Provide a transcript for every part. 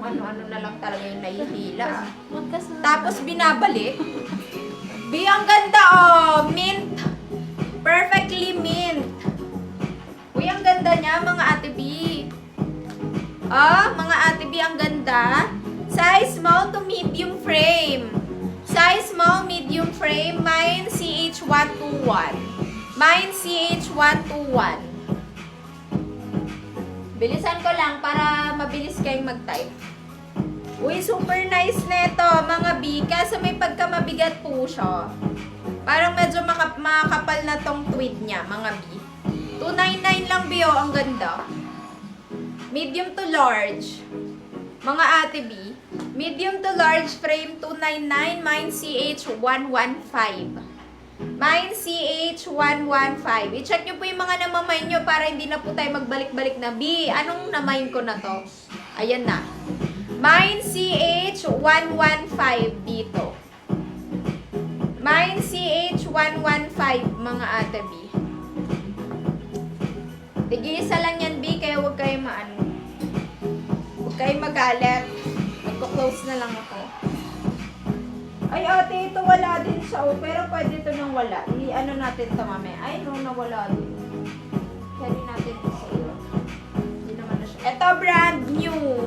kung ano-ano na lang talaga yung nahihila. Tapos binabalik. Bi, ang ganda oh! Mint! Perfectly mint! Uy, ang ganda niya, mga ate B. Oh, mga ate B, ang ganda. Size small to medium frame. Size small, medium frame. Mine CH121. Mine CH121. Bilisan ko lang para mabilis kayong mag-type. Uy, super nice neto, mga B. Kaso may pagkamabigat po siya. Parang medyo makapal na tong tweed niya, mga B. 299 lang, B, oh. Ang ganda. Medium to large. Mga ate B. Medium to large frame, 299. Mine CH115. Mine CH115. I-check nyo po yung mga namamain nyo para hindi na po tayo magbalik-balik na. B, anong namain ko na to? Ayan na. Mine CH115 dito. Mine CH115, mga ate B. Tigisa lang yan, B, kaya huwag kayo huwag kayo magalit. Magko-close na lang ako. Ay, ate, ito wala din siya, oh. Pero pwede ito nang wala. I-ano natin ito, mami. Ay, no, nawala din. Carry natin ito sa iyo. Hindi naman na siya. Ito, brand new.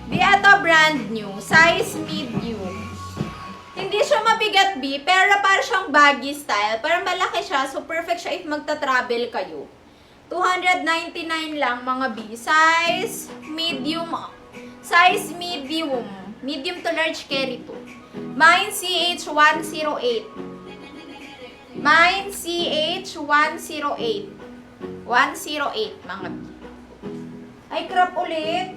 B, ito, brand new. Size medium. Hindi siya mabigat, B, pero parang siyang baggy style. Parang malaki siya, so perfect siya if magta-travel kayo. 299 lang, mga B. Size medium. Size medium. Medium to large carry po. Mine CH108. Mine CH108. 108, mga B. Ay, crop ulit.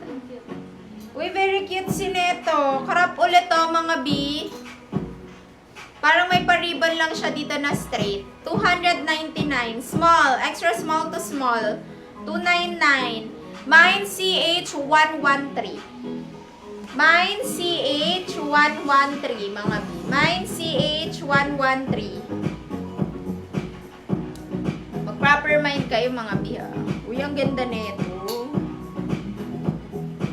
Uy, very cute si Neto. Crop ulit to, mga B. Parang may pa-ribbon lang siya dito na straight. 299. Small. Extra small to small. 299. Mine CH113. Mine CH113, mga B. Mine CH113. Mag-proper mind kayo, mga B, ha. Uy, ang ganda nito.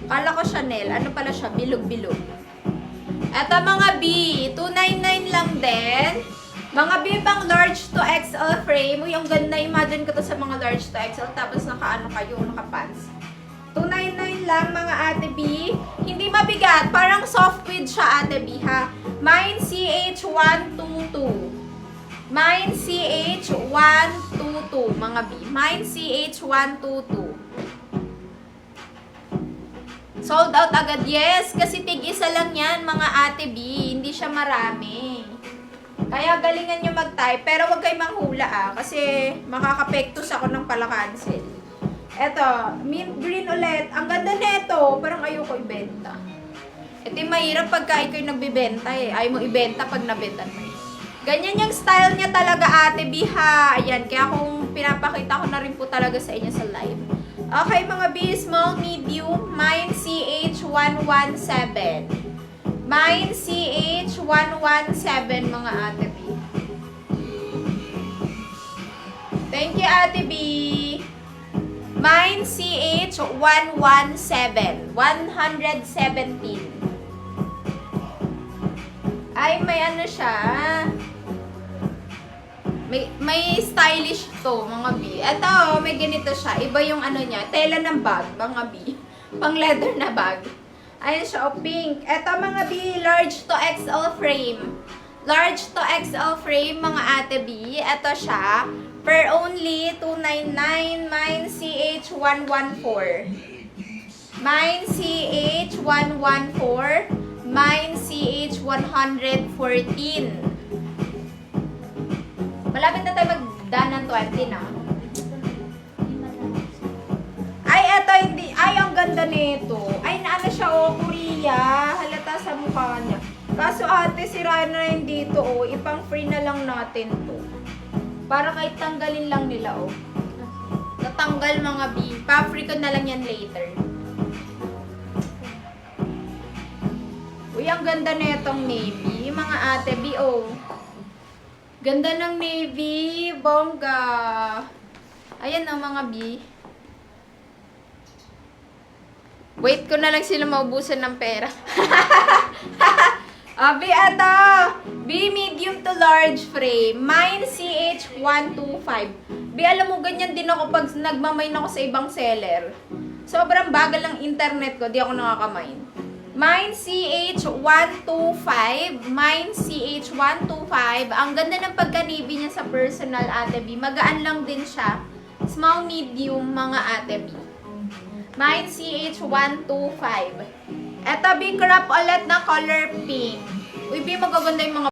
Kala ko Chanel. Ano pala siya? Bilog-bilog. Eto, mga B. 299 lang din. Mga B, pang large to XL frame. Uy, ang ganda. Imagine ko to sa mga large to XL. Tapos naka-ano kayo, naka-pants. 299 lang, mga ate B. Hindi mabigat. Parang soft tweed siya, ate B, ha. Mine CH122. Mine CH122, mga B. Mine CH122. Sold out agad. Yes, kasi tig-isa lang yan, mga ate B. Hindi siya marami. Kaya galingan nyo mag-type. Pero huwag kayo manghula, kasi makakapektos ako ng pala-cancel. Eto, mint green ulit. Ang ganda neto. Parang ayoko ibenta. Ito yung mahirap pagka ikaw yung nagbibenta eh. Ayaw mo ibenta pag nabenta mo eh. Ganyan yung style niya talaga, ate B, ha. Ayan, kaya kung pinapakita ko na rin po talaga sa inyo sa live. Okay, mga B, small, medium. Mine CH117. Mine CH117, mga ate B. Thank you, ate B. Mine CH117. 117. Ay, may ano siya. May stylish to, mga B. Ito, may ganito siya. Iba yung ano niya. Tela ng bag, mga B. Pang leather na bag. Ayun siya, pink. Ito, mga B, large to XL frame. Large to XL frame, mga ate B. Ito siya. Per only 299. Mine CH114. Mine CH114. Mine CH114. Malapit na tayo magdaan ng 20 na. Ay, eto hindi. Ay, ang ganda nito. Ay, naano siya, oh, Korea. Halata sa mukha niya. Kaso ate, sira na rin dito, oh. Ipang free na lang natin to. Para kahit tanggalin lang nila, oh. Natanggal, mga B. Pa-free ko na lang yan later. Uy, ang ganda na itong navy. Mga ate B, oh. Ganda ng navy. Bongga. Ayan, oh, mga B. Wait ko na lang sila maubusan ng pera. Abi, eto. B, medium to large frame. Mine, CH125. B, alam mo, ganyan din ako pag nagmamine ako sa ibang seller. Sobrang bagal ng internet ko, di ako nakakamine. Mine, CH125. Mine, CH125. Ang ganda ng pagka-navy niya sa personal, Ate B. Magaan lang din siya. Small, medium, mga Ate B. Mine, CH125. Eto, B, crop ulit na color pink. Uy, B, magaganda yung mga